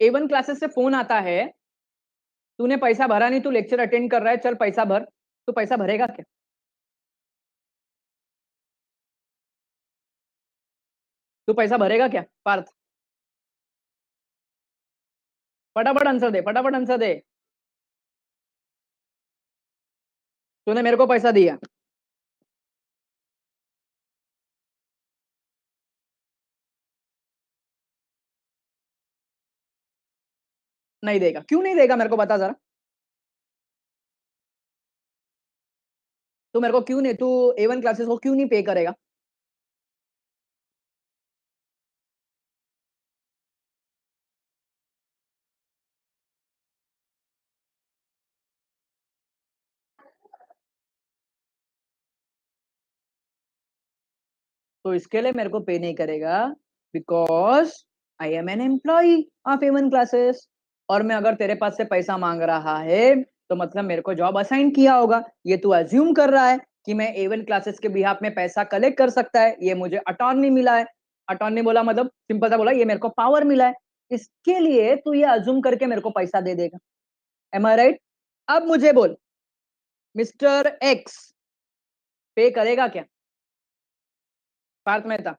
A1 classes से phone आता है, तूने पैसा भरा नहीं, तू लेक्चर अटेंड कर रहा है, चल पैसा भर, तो पैसा भरेगा क्या? तू पैसा भरेगा क्या पार्थ? फटाफट आंसर दे, फटाफट आंसर दे। तूने मेरे को पैसा दिया, नहीं देगा, क्यों नहीं देगा मेरे को बता जरा। तू मेरे को क्यों नहीं, तू A1 क्लासेस को क्यों नहीं पे करेगा? तो इसके लिए मेरे को पे नहीं करेगा, because I am an employee of A1 classes. और मैं अगर तेरे पास से पैसा मांग रहा है तो मतलब मेरे को जॉब असाइन किया होगा। ये तू अज्यूम कर रहा है कि मैं A1 क्लासेस के बिहाफ में पैसा कलेक्ट कर सकता है, ये मुझे अटॉर्नी मिला है। अटॉर्नी बोला मतलब सिंपल सा बोला, ये मेरे को पावर मिला है, इसके लिए तू ये अज्यूम करके मेरे को पैसा दे देगा। एम आई राइट? अब मुझे बोल, मिस्टर एक्स पे करेगा क्या? पार्थ मेहता,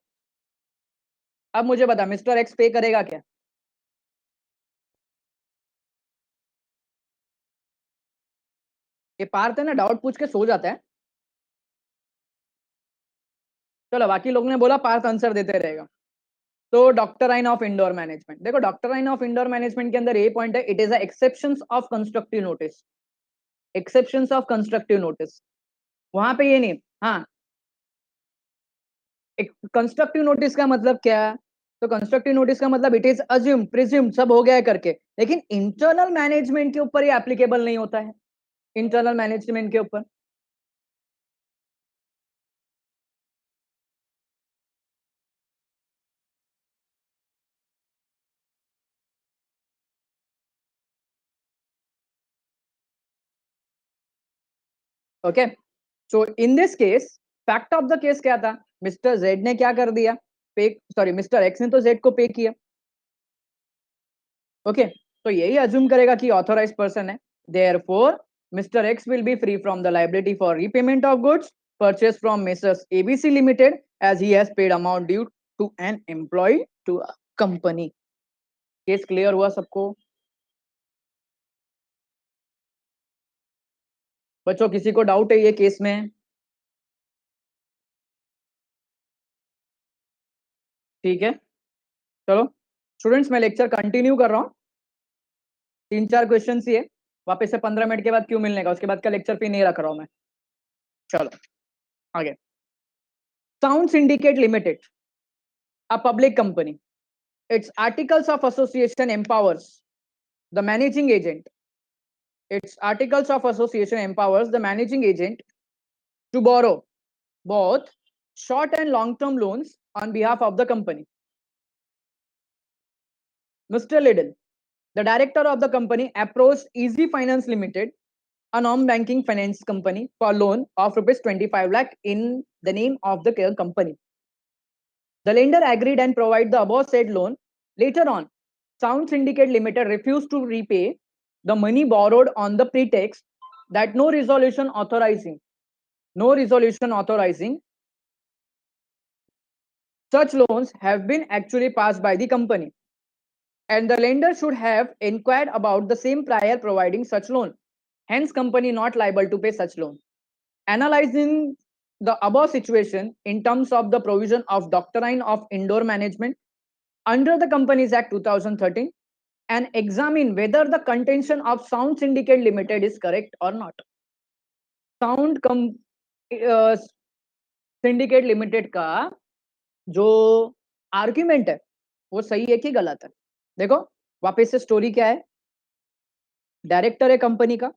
अब मुझे बता, मिस्टर एक्स पे करेगा क्या? ये पार्थ है ना, डाउट पूछ के सो जाता है। चलो, बाकी लोग ने बोला पार्थ आंसर देते रहेगा। तो डॉक्ट्राइन ऑफ इंडोर मैनेजमेंट, देखो डॉक्ट्राइन ऑफ इंडोर मैनेजमेंट के अंदर ये पॉइंट है, it is exceptions of constructive notice. Exceptions of constructive notice, वहां पे ये नहीं। हाँ, कंस्ट्रक्टिव नोटिस का मतलब क्या है? तो कंस्ट्रक्टिव नोटिस का मतलब इट इज अज्यूम प्रिज्यूम सब हो गया है करके, लेकिन इंटरनल मैनेजमेंट के ऊपर ये एप्लीकेबल नहीं होता है। इंटरनल मैनेजमेंट के ऊपर okay. So in this case, fact of the case क्या था? मिस्टर जेड ने क्या कर दिया? पे, सॉरी मिस्टर एक्स ने तो जेड को पे किया। ओके, तो यही अज्यूम करेगा कि ऑथोराइज पर्सन है। Therefore Mr X will be free from the liability for repayment of goods purchase from Mrs ABC limited as he has paid amount due to an employee to a company. Case clear हुआ सबको? बच्चों किसी को doubt है ये case में? ठीक है, चलो स्टूडेंट्स, मैं लेक्चर कंटिन्यू कर रहा हूँ। 3-4 क्वेश्चन ही है, वापस से 15 मिनट के बाद क्यों मिलने का, उसके बाद का लेक्चर भी नहीं रख रहा हूं मैं। चलो आगे। Sound syndicate limited, a public company. Its articles of association empowers the managing agent. Its articles of association empowers the managing agent to borrow both short and long-term loans on behalf of the company. Mr. Liddell, the director of the company, approached Easy Finance Limited, a non-banking finance company, for a loan of rupees 25 lakh in the name of the company. The lender agreed and provided the above said loan. Later on, Sound Syndicate Limited refused to repay the money borrowed on the pretext that no resolution authorizing such loans have been actually passed by the company, and the lender should have inquired about the same prior providing such loan. Hence, company not liable to pay such loan. Analyzing the above situation in terms of the provision of doctrine of indoor management under the Companies Act 2013 and examine whether the contention of Sound Syndicate Limited is correct or not. Sound Syndicate Limited का जो argument है वो सही है कि गलत है? देखो वापस से स्टोरी क्या है। डायरेक्टर है कंपनी का,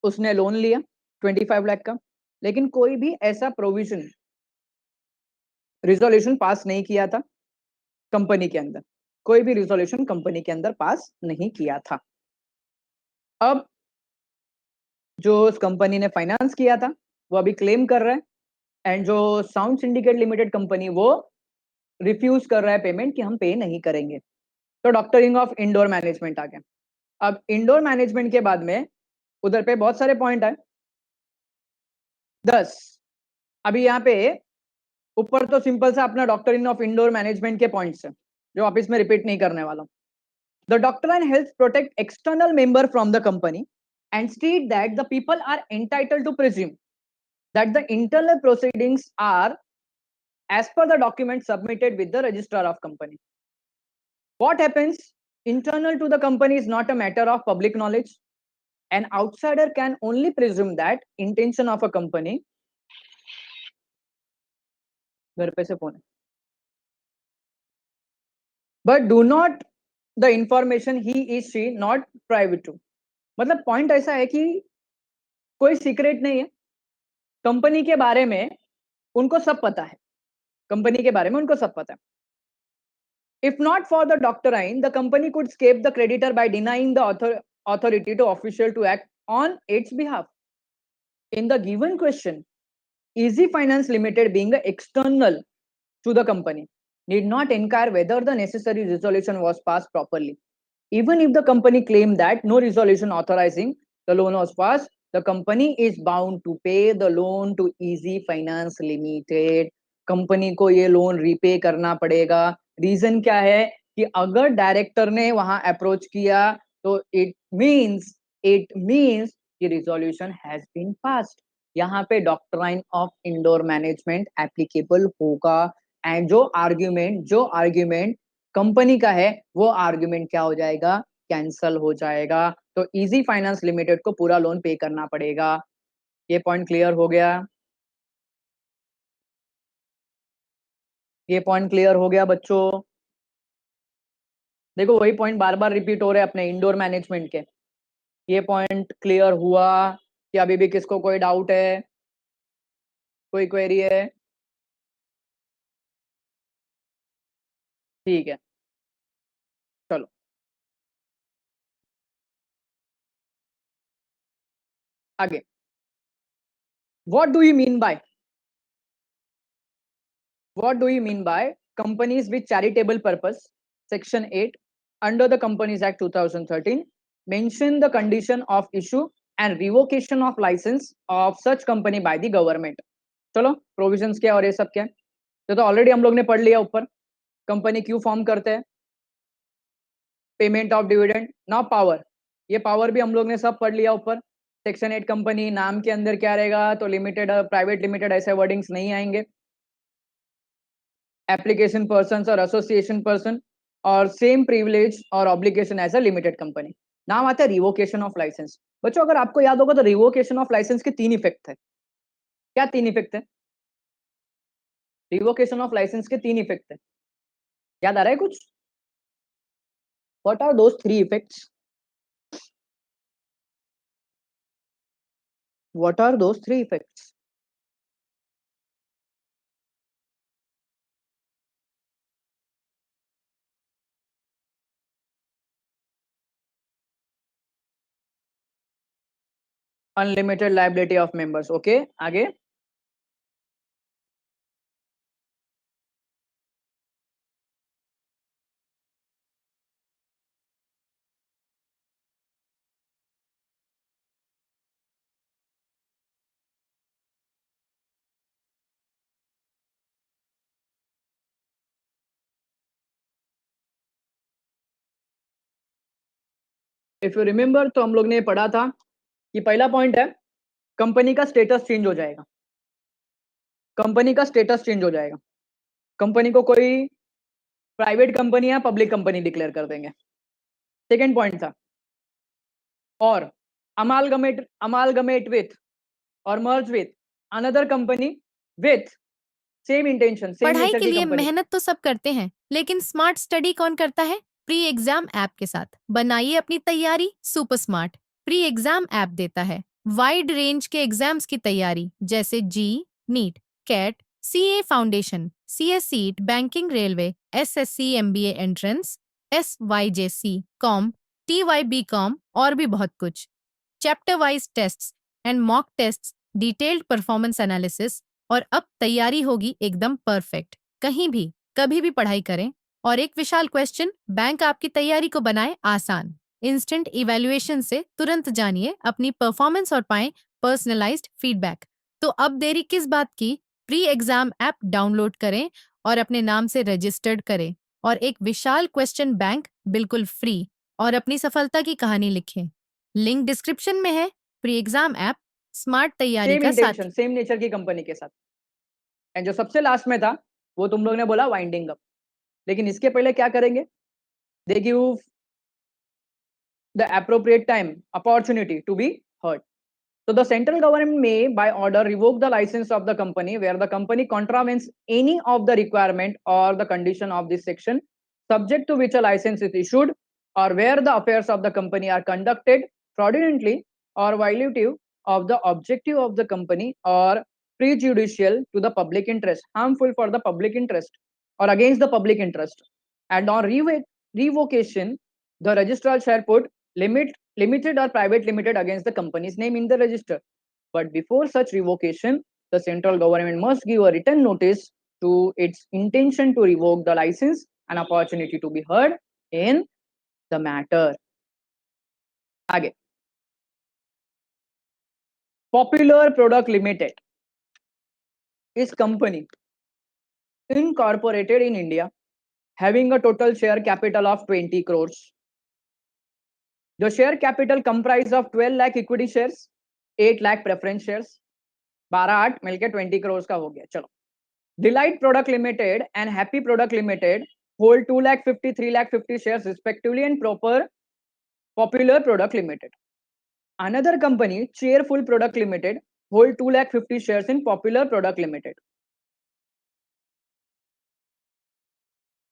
उसने लोन लिया 25 लाख का, लेकिन कोई भी ऐसा प्रोविजन रिजोल्यूशन पास नहीं किया था कंपनी के अंदर, कोई भी रिजोल्यूशन कंपनी के अंदर पास नहीं किया था। अब जो उस कंपनी ने फाइनेंस किया था वो अभी क्लेम कर रहा है, एंड जो साउंड सिंडिकेट लिमिटेड कंपनी वो रिफ्यूज कर रहा है पेमेंट कि हम पे नहीं करेंगे। तो डॉक्टरिंग ऑफ इंडोर मैनेजमेंट आ गया। अब इंडोर मैनेजमेंट के बाद में उधर पे बहुत सारे पॉइंट है, 10। अभी यहाँ पे ऊपर तो सिंपल सा अपना डॉक्टरिन ऑफ इंडोर मैनेजमेंट के पॉइंट्स है, जो आप इसमें रिपीट नहीं करने वाला हूं। The doctrine helps protect external member from the company and state that the people are entitled to presume that the internal proceedings are as per the document submitted with the registrar of company. What happens internal to the company is not a matter of public knowledge. An outsider can only presume that intention of a company. घर पे से phone है, but do not the information he is she not private to. मतलब point ऐसा है कि कोई secret नहीं है, कंपनी के बारे में उनको सब पता है, कंपनी के बारे में उनको सब पता है। If not for the doctrine, the company could escape the creditor by denying the authority to official to act on its behalf. In the given question, Easy Finance Limited being external to the company need not inquire whether the necessary resolution was passed properly. Even if the company claimed that no resolution authorizing the loan was passed, the company is bound to pay the loan to Easy Finance Limited. Company को ये loan repay करना पड़ेगा। Reason क्या है कि अगर director ने वहां अप्रोच किया तो इट मींस कि रिजोल्यूशन हैज बीन पास्ड। यहाँ पे doctrine of indoor management applicable होगा एंड जो आर्ग्यूमेंट कंपनी का है वो आर्ग्यूमेंट क्या हो जाएगा, कैंसल हो जाएगा। तो इजी फाइनेंस लिमिटेड को पूरा लोन पे करना पड़ेगा। ये पॉइंट क्लियर हो गया? ये पॉइंट क्लियर हो गया बच्चों? देखो वही पॉइंट बार बार रिपीट हो रहे हैं अपने इंडोर मैनेजमेंट के। ये पॉइंट क्लियर हुआ कि अभी भी किसको कोई डाउट है, कोई क्वेरी है? ठीक है, चलो आगे। What do you mean by What do you mean by companies with charitable purpose? Section 8 under the Companies Act 2013 mention the condition of issue and revocation of license of such company by the government. चलो provisions क्या और ये सब क्या, ये तो already हम लोग ने पढ़ लिया ऊपर। कंपनी क्यों फॉर्म करते हैं, payment of dividend, now power, ये पावर भी हम लोग ने सब पढ़ लिया ऊपर। सेक्शन 8 कंपनी नाम के अंदर क्या रहेगा, तो लिमिटेड, प्राइवेट लिमिटेड ऐसे वर्डिंग्स नहीं आएंगे। एप्लीकेशन पर्सन और एसोसिएशन पर्सन और सेम प्रिविलेज और obligation as a limited company. नाम आता है रिवोकेशन ऑफ लाइसेंस। बच्चों अगर आपको याद होगा तो रिवोकेशन ऑफ लाइसेंस के 3 इफेक्ट है। क्या 3 इफेक्ट है? रिवोकेशन ऑफ लाइसेंस के 3 इफेक्ट है, याद आ रहा है कुछ? What are those 3 effects? What are those 3 effects? Unlimited liability of members, okay आगे। इफ यू रिमेंबर तो हम लोग ने पढ़ा था कि पहला पॉइंट है कंपनी का स्टेटस चेंज हो जाएगा। कंपनी का स्टेटस चेंज हो जाएगा, कंपनी को कोई प्राइवेट कंपनी या पब्लिक कंपनी डिक्लेयर कर देंगे। सेकेंड पॉइंट था और अमालगमेट विथ और merge with another company with same intention, same पढ़ाई नेचर के की लिए कंपनी। मेहनत तो सब करते हैं, लेकिन स्मार्ट स्टडी कौन करता है? प्री एग्जाम ऐप के साथ बनाइए अपनी तैयारी super smart. Pre exam app देता है वाइड रेंज के एग्जाम्स की तैयारी, जैसे JEE, NEET, CAT, CA foundation, CSEET, banking, railway, SSC, MBA entrance, SYJC, com, TYB com और भी बहुत कुछ। Chapter wise tests and mock tests, detailed performance analysis, और अब तैयारी होगी एकदम परफेक्ट। कहीं भी कभी भी पढ़ाई करें, और एक विशाल क्वेश्चन बैंक आपकी तैयारी को बनाए आसान। इंस्टेंट इवैल्यूएशन से तुरंत जानिए अपनी परफॉर्मेंस और पाएं पर्सनलाइज्ड फीडबैक। तो अब देरी किस बात की? प्री एग्जाम ऐप डाउनलोड करें और अपने नाम से रजिस्टर्ड करें और एक विशाल क्वेश्चन बैंक बिल्कुल फ्री और अपनी सफलता की कहानी लिखें। लिंक डिस्क्रिप्शन में है। प्री एग्जाम ऐप स्मार्ट तैयारी सेम का इंटेंशन, साथी। सेम नेचर की कंपनी के साथ। एंड जो सबसे लास्ट में था वो तुम लोग ने बोला वाइंडिंग अप, लेकिन इसके पहले क्या करेंगे? They give the appropriate time opportunity to be heard. So the central government may, by order, revoke the license of the company where the company contravenes any of the requirement or the condition of this section, subject to which a license is issued, or where the affairs of the company are conducted fraudulently or violative of the objective of the company or prejudicial to the public interest, harmful for the public interest, or against the public interest. And on revocation, the registrar shall put limited or private limited against the company's name in the register. But before such revocation, the central government must give a written notice to its intention to revoke the license, an opportunity to be heard in the matter. आगे, Popular Product Limited is company incorporated in India, having a total share capital of 20 crores. The share capital comprised of 12 lakh equity shares, 8 lakh preference shares, 12 8 मिलके 20 करोड़ का हो गया। चलो, Delight Product Limited and Happy Product Limited hold 2 lakh 50, 3 lakh 50 shares respectively in Popular Product Limited. Another company, Cheerful Product Limited, hold 2 lakh 50 shares in Popular Product Limited.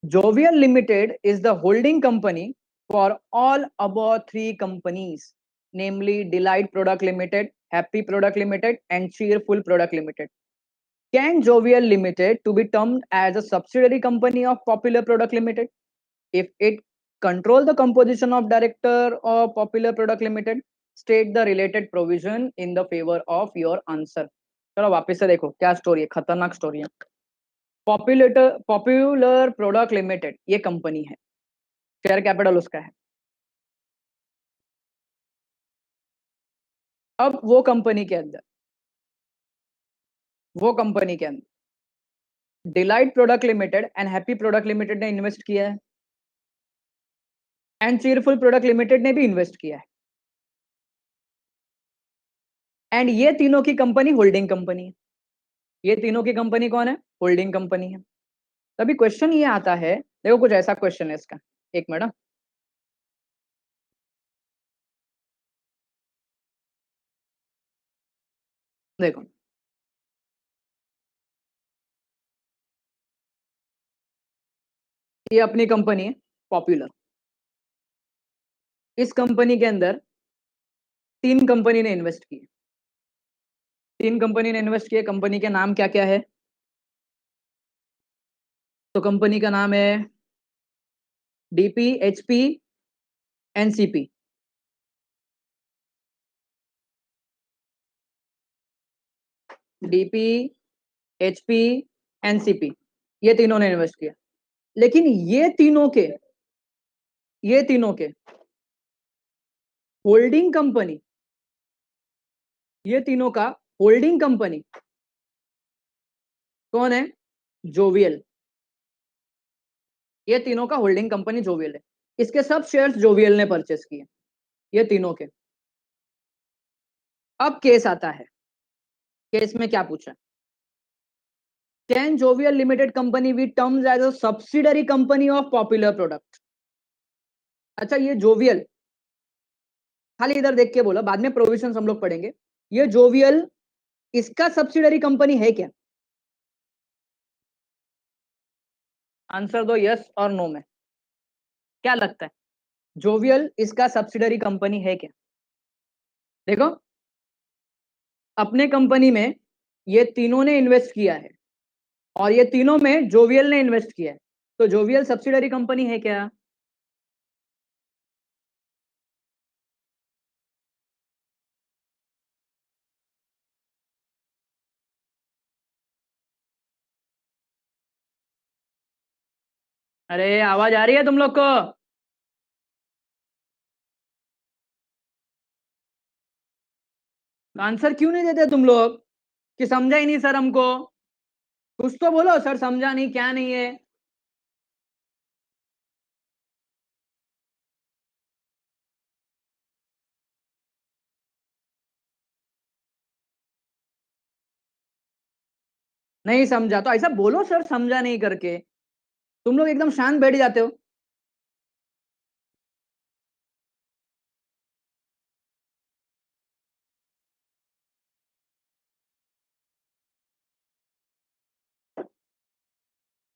Jovial Limited is the holding company for all above three companies, namely Delight Product Limited, Happy Product Limited, and Cheerful Product Limited. Can Jovial Limited to be termed as a subsidiary company of Popular Product Limited if it control the composition of director of Popular Product Limited? State the related provision in the favor of your answer. चलो वापस से देखो क्या story है, खतरनाक story है। Popular product limited ये company है, शेयर कैपिटल उसका है। अब वो कंपनी के अंदर delight product limited and happy product limited ने इन्वेस्ट किया है एंड चीयरफुल प्रोडक्ट लिमिटेड ने भी इन्वेस्ट किया है, एंड ये तीनों की कंपनी होल्डिंग कंपनी है। ये तीनों की कंपनी कौन है? होल्डिंग कंपनी है। तभी क्वेश्चन ये आता है, देखो कुछ ऐसा क्वेश्चन है इसका, एक मिनट। देखो, ये अपनी कंपनी है पॉपुलर। इस कंपनी के अंदर तीन कंपनी ने इन्वेस्ट किए, कंपनी के नाम क्या क्या है? तो कंपनी का नाम है DP, HP, NCP. DP, HP, NCP, ये तीनों ने इन्वेस्ट किया। लेकिन ये तीनों के होल्डिंग कंपनी, ये तीनों का होल्डिंग कंपनी कौन है? जोवियल। ये तीनों का होल्डिंग कंपनी जोवियल है। इसके सब शेयर्स जोवियल ने परचेस किए, ये तीनों के। अब केस आता है, केस में क्या पूछा? Can Jovial limited company be terms as a subsidiary company of popular product? अच्छा, ये जोवियल, खाली इधर देख के बोलो, बाद में प्रोविजन हम लोग पढ़ेंगे। ये जोवियल इसका सब्सिडरी कंपनी है क्या? आंसर दो यस और नो में। क्या लगता है, जोवियल इसका सब्सिडरी कंपनी है क्या? देखो, अपने कंपनी में ये तीनों ने इन्वेस्ट किया है और ये तीनों में जोवियल ने इन्वेस्ट किया है, तो जोवियल सब्सिडरी कंपनी है क्या? अरे आवाज आ रही है तुम लोग को? आंसर क्यों नहीं देते तुम लोग? कि समझा ही नहीं सर हमको? कुछ तो बोलो सर, समझा नहीं क्या नहीं है? नहीं समझा तो ऐसा बोलो सर, समझा नहीं करके। तुम लोग एकदम शांत बैठ जाते हो।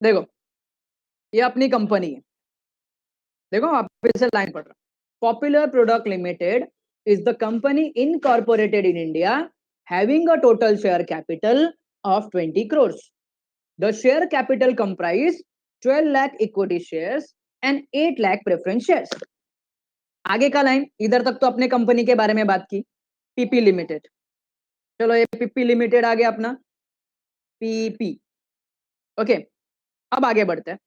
देखो, ये अपनी कंपनी है। देखो आप फिर से लाइन पढ़ रहा। Popular product limited is the company incorporated in India having a total share capital of 20 crores. The share capital comprise 12 lakh equity shares and 8 lakh preference shares. आगे का लाइन, इधर तक तो अपने कंपनी के बारे में बात की, पीपी लिमिटेड। चलो ये पीपी लिमिटेड आ गया अपना, पीपी। ओके, अब आगे बढ़ते हैं।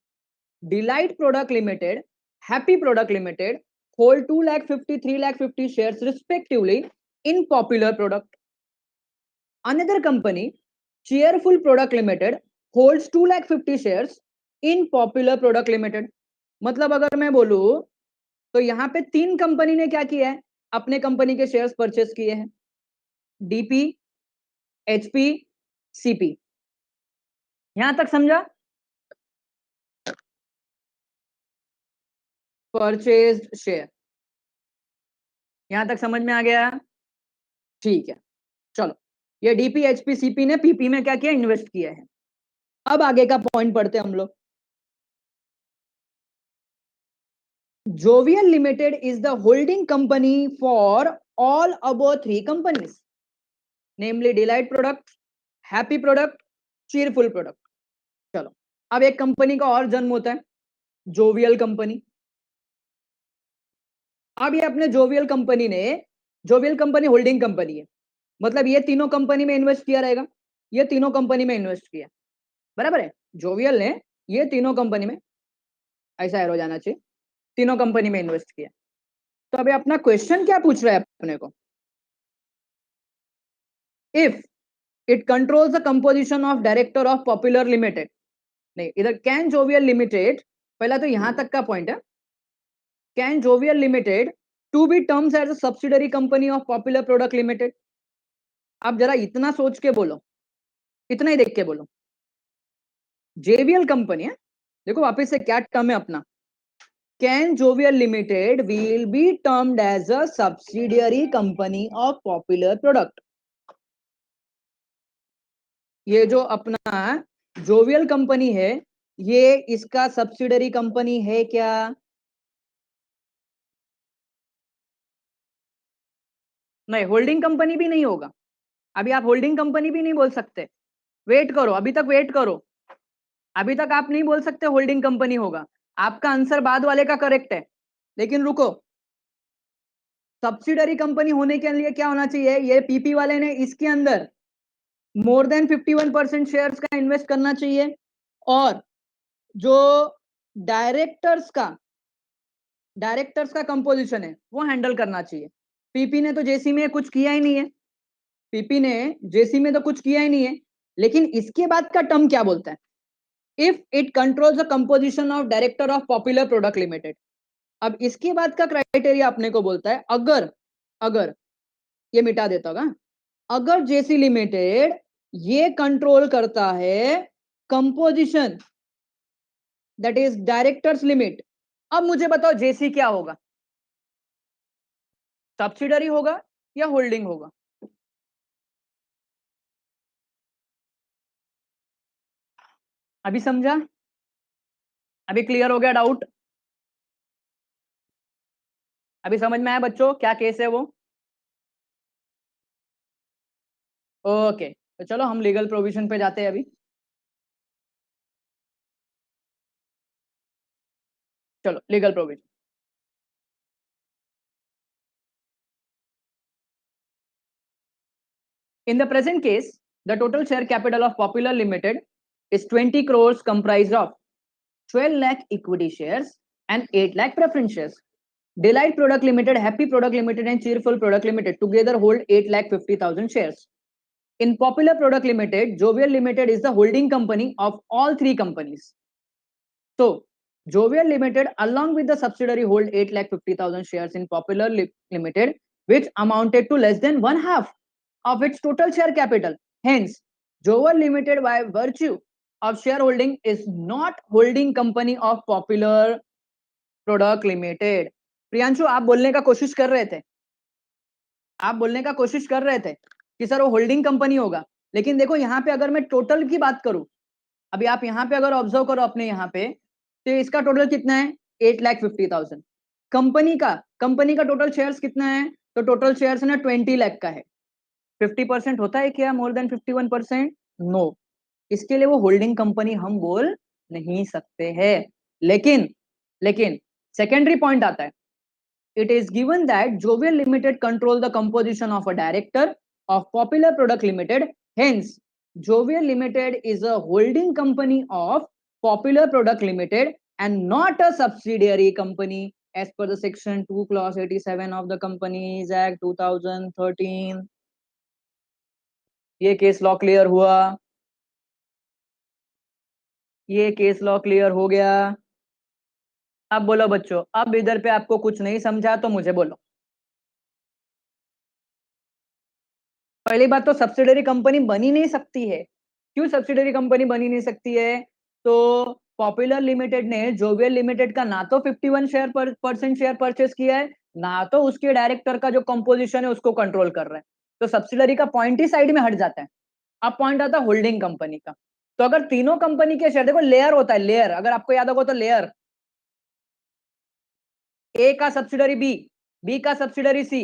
Delight product limited, happy product limited hold 2 lakh 50 3 lakh 50 shares respectively in popular product. Another company, cheerful product limited holds 2 lakh 50 shares in popular product limited. मतलब अगर मैं बोलूं तो यहां पे तीन कंपनी ने क्या किया है, अपने कंपनी के शेयर्स परचेस किए हैं। DP, HP, CP. यहां तक समझा? परचेज्ड शेयर, यहां तक समझ में आ गया? ठीक है, चलो। ये डीपी, एचपी, सीपी ने पीपी में क्या किया, इन्वेस्ट किया है। अब आगे का पॉइंट पढ़ते हैं हम लोग। Jovial limited is the holding company for all above three companies, namely delight product, happy product, चीरफुल product. चलो, अब एक कंपनी का और जन्म होता है, जोवियल कंपनी। अब ये अपने जोवियल कंपनी ने, जोवियल कंपनी होल्डिंग कंपनी है, मतलब ये तीनों कंपनी में इन्वेस्ट किया रहेगा, ये तीनों कंपनी में इन्वेस्ट किया, बराबर है। जोवियल ने ये तीनों कंपनी में, ऐसा एरो जाना चाहिए, तीनों कंपनी में इन्वेस्ट किया। तो अभी अपना क्वेश्चन क्या पूछ रहा है अपने को, if it controls the composition of director of popular limited, नहीं इधर कैन जोवियल लिमिटेड, पहला तो यहां तक का पॉइंट है, can Jovial limited to be terms as a subsidiary company of popular product limited. आप जरा इतना सोच के बोलो, इतना ही देख के बोलो। जेवीएल कंपनी है, देखो वापस से क्या टर्म है अपना, can Jovial limited will be termed as a subsidiary company of popular product. ये जो अपना जोवियल कंपनी है, ये इसका सब्सिडरी कंपनी है क्या? नहीं, होल्डिंग कंपनी भी नहीं होगा। अभी आप होल्डिंग कंपनी भी नहीं बोल सकते, वेट करो, अभी तक वेट करो, अभी तक आप नहीं बोल सकते होल्डिंग कंपनी होगा। आपका आंसर बाद वाले का करेक्ट है, लेकिन रुको, सब्सिडरी कंपनी होने के लिए क्या होना चाहिए, ये पीपी वाले ने इसके अंदर मोर देन 51% शेयर्स का इन्वेस्ट करना चाहिए, और जो डायरेक्टर्स का कंपोजिशन है वो हैंडल करना चाहिए। पीपी ने तो जेसी में कुछ किया ही नहीं है, पीपी ने जेसी में तो कुछ किया ही नहीं है, लेकिन इसके बाद का टर्म क्या बोलता है, if it controls the composition of director of popular product limited. अब इसके बाद का क्राइटेरिया अपने को बोलता है, अगर अगर ये मिटा देता होगा, अगर जेसी लिमिटेड ये कंट्रोल करता है composition, that is directors limit. अब मुझे बताओ जेसी क्या होगा, सब्सिडरी होगा या होल्डिंग होगा? अभी समझा? अभी क्लियर हो गया डाउट? अभी समझ में आया बच्चों क्या केस है वो? ओके, तो चलो हम लीगल प्रोविजन पे जाते हैं अभी। चलो legal provision. In the present case, the total share capital of Popular Limited is 20 crores comprised of 12 lakh equity shares and 8 lakh preference shares. Delight Product Limited, Happy Product Limited and Cheerful Product Limited together hold 8 lakh 50,000 shares. In Popular Product Limited, Jovial Limited is the holding company of all three companies. So, Jovial Limited along with the subsidiary hold 8 lakh 50,000 shares in Popular Limited, which amounted to less than one half of its total share capital. Hence, Jovial Limited by virtue of shareholding is not holding company of Popular Product Limited. Priyanshu आप बोलने का कोशिश कर रहे थे, आप बोलने का कोशिश कर रहे थे कि सर वो होल्डिंग कंपनी होगा, लेकिन देखो यहाँ पे अगर मैं टोटल की बात करूं, अभी आप यहाँ पे अगर ऑब्जर्व करो अपने यहाँ पे, तो इसका टोटल कितना है 8,50,000। कंपनी का टोटल शेयर्स कितना है, तो टोटल शेयर्स ना 20 लाख का है। 50% होता है क्या मोर देन 51%? नो, इसके लिए वो होल्डिंग कंपनी हम बोल नहीं सकते हैं। लेकिन सेकेंडरी पॉइंट आता है, it is given that Jovial Limited control the composition of a director of Popular Product Limited. Hence, Jovial Limited is a holding company of Popular Product Limited and not a subsidiary company as per the section 2 clause 87 of the Companies Act 2013. ये case law clear हुआ, ये case law clear हो गया। अब बोलो बच्चों, अब इधर पे आपको कुछ नहीं समझा तो मुझे बोलो। पहली बात तो सब्सिडरी कंपनी बनी नहीं सकती है। क्यों सब्सिडरी कंपनी बनी नहीं सकती है? तो पॉपुलर लिमिटेड ने जोवियल लिमिटेड का ना तो 51% शेयर परचेस किया है, ना तो उसके डायरेक्टर का जो कंपोजिशन है उसको कंट्रोल कर रहा है। तो सब्सिडरी का पॉइंट ही साइड में हट जाता है। अब पॉइंट आता है होल्डिंग कंपनी का। तो अगर तीनों कंपनी के शेयर, देखो लेयर होता है, लेयर, अगर आपको याद होगा तो लेयर, ए का सब्सिडरी बी, बी का सब्सिडरी सी,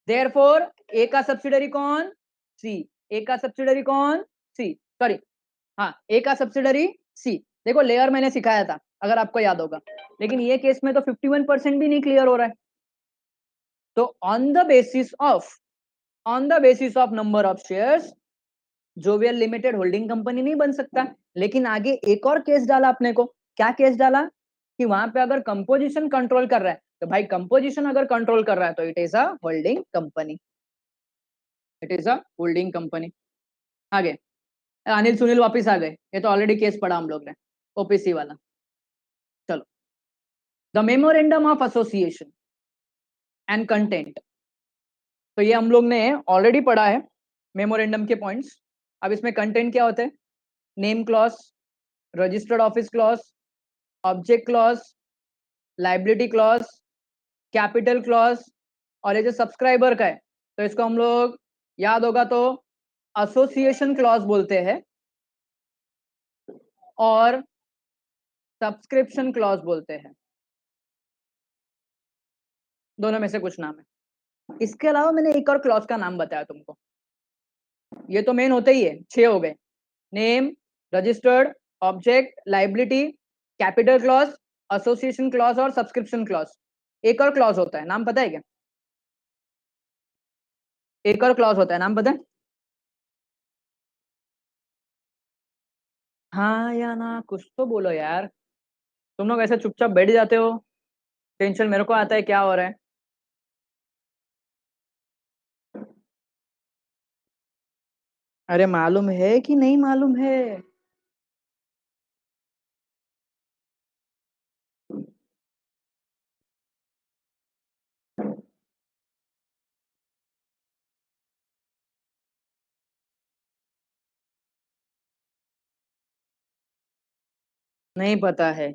देयरफॉर ए का सब्सिडरी कौन? सी। ए का सब्सिडरी कौन? सी, सॉरी, हाँ, ए का सब्सिडरी सी। देखो लेयर मैंने सिखाया था अगर आपको याद होगा, लेकिन ये केस में तो 51% भी नहीं क्लियर हो रहा है। तो on the basis of number of shares jovial limited holding company नहीं बन सकता। लेकिन आगे एक और केस डाला अपने को। क्या केस डाला? कि वहां पे अगर कंपोजिशन कंट्रोल कर रहा है, तो भाई कंपोजिशन अगर कंट्रोल कर रहा है तो it is a holding company, it is a holding company. आगे अनिल सुनील वापिस आ गए, ये तो ऑलरेडी केस पढ़ा हम लोग ने, ओपीसी वाला। चलो, the memorandum of association and content, तो ये हम लोग ने ऑलरेडी पढ़ा है मेमोरेंडम के पॉइंट्स। अब इसमें कंटेंट क्या होते हैं? Name clause, registered office clause, object clause, liability clause, capital clause, और ये जो सब्सक्राइबर का है तो इसको हम लोग याद होगा तो एसोसिएशन क्लॉज बोलते हैं और सब्सक्रिप्शन क्लॉज बोलते हैं। दोनों में से कुछ नाम है। इसके अलावा मैंने एक और क्लॉज का नाम बताया तुमको, ये तो मेन होते ही है, 6 हो गए, name, registered, object, liability, capital clause, association clause और सब्सक्रिप्शन क्लॉज। एक और क्लॉज होता है, नाम पता है क्या? एक और क्लॉज होता है, नाम पता है? हाँ या ना, कुछ तो बोलो यार, तुम लोग ऐसे चुपचाप बैठ जाते हो, टेंशन मेरे को आता है क्या हो रहा है। अरे मालूम है कि नहीं मालूम है? नहीं पता है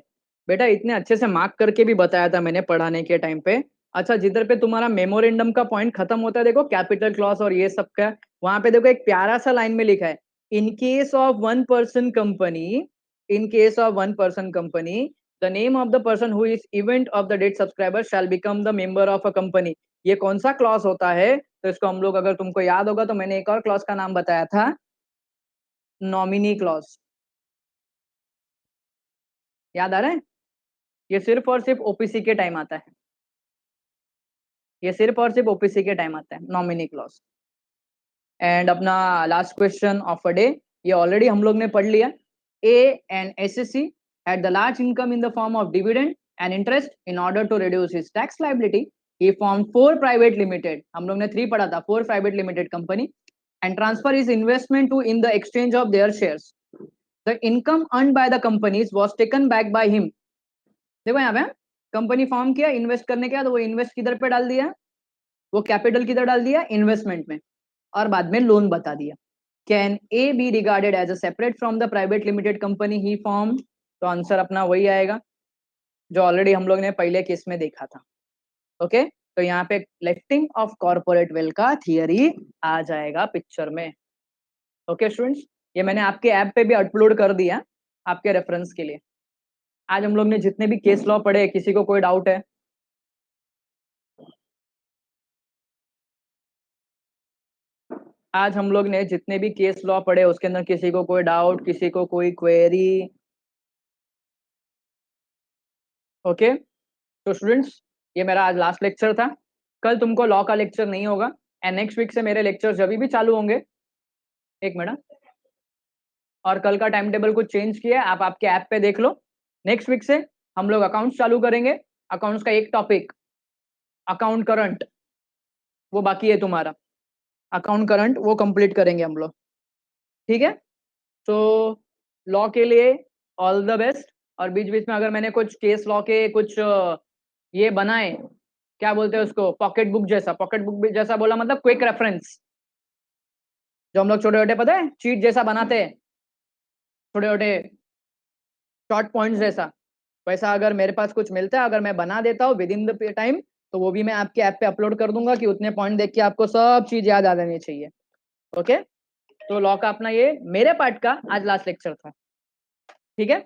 बेटा, इतने अच्छे से मार्क करके भी बताया था मैंने पढ़ाने के टाइम पे। अच्छा, जिधर पे तुम्हारा मेमोरेंडम का पॉइंट खत्म होता है, देखो कैपिटल क्लॉज और ये सब का, वहां पे देखो एक प्यारा सा लाइन में लिखा है, in case of one person company, in case of one person company, the name of the person who is event of the date subscriber shall become the member of a company. ये कौन सा clause होता है? तो इसको हम लोग, अगर तुमको याद होगा तो मैंने एक और क्लॉज का नाम बताया था, नॉमिनी क्लॉज। याद आ रहा है? ये सिर्फ और सिर्फ ओपीसी के टाइम आता है, ये सिर्फ और सिर्फ ओपीसी के टाइम आता है, नॉमिनी क्लॉज। एंड अपना last question of a day, ये ऑलरेडी हम लोग ने पढ़ लिया। A and SSC had the large income in the form of dividend and interest. In order to reduce his tax liability, he formed 4 private limited. हम लोग ने 3 पढ़ा था, 4 private limited company, and transfer his investment to in the exchange of their shares. The income earned by the companies was taken back by him. देखो यहाँ पे company form किया, invest करने के बाद वो इन्वेस्ट किधर पे डाल दिया, वो कैपिटल किधर डाल दिया, इन्वेस्टमेंट में, और बाद में लोन बता दिया. Can A B regarded as a separate from the private limited company he form? तो आंसर अपना वही आएगा जो ऑलरेडी हम लोग ने पहले केस में देखा था. ओके, तो यहाँ पे लिफ्टिंग ऑफ कॉर्पोरेट वेल्थ का थियरी आ जाएगा पिक्चर में. ओके स्टूडेंट्स, ये मैंने आपके ऐप पे भी अपलोड कर दिया आपके रेफरेंस के लिए. आज हम लोग ने जितने भी केस लॉ पढ़े, किसी को कोई डाउट है? आज हम लोग ने जितने भी केस लॉ पढ़े उसके अंदर किसी को कोई डाउट, किसी को कोई क्वेरी? ओके, तो स्टूडेंट्स ये मेरा आज लास्ट लेक्चर था. कल तुमको लॉ का लेक्चर नहीं होगा, एंड नेक्स्ट वीक से मेरे लेक्चर जब भी चालू होंगे, एक मिनट, और कल का टाइम टेबल कुछ चेंज किया है, आप आपके ऐप पे देख लो. नेक्स्ट वीक से हम लोग अकाउंट्स चालू करेंगे. अकाउंट्स का एक टॉपिक अकाउंट करंट, वो बाकी है तुम्हारा. अकाउंट करंट वो कंप्लीट करेंगे हम लोग. ठीक है, तो लॉ के लिए ऑल द बेस्ट. और बीच बीच में अगर मैंने कुछ केस लॉ के कुछ ये बनाए, क्या बोलते हैं उसको, पॉकेट बुक जैसा, पॉकेट बुक जैसा बोला मतलब क्विक रेफरेंस, जो हम लोग छोटे छोटे पता है चीट जैसा बनाते हैं, छोटे छोटे शॉर्ट पॉइंट्स जैसा, वैसा अगर मेरे पास कुछ मिलता है, अगर मैं बना देता हूँ विद इन द टाइम, तो वो भी मैं आपके ऐप पे अपलोड कर दूंगा कि उतने पॉइंट देख के आपको सब चीज याद आ जानी चाहिए. ओके, तो लॉ का अपना ये मेरे पार्ट का आज लास्ट लेक्चर था. ठीक है.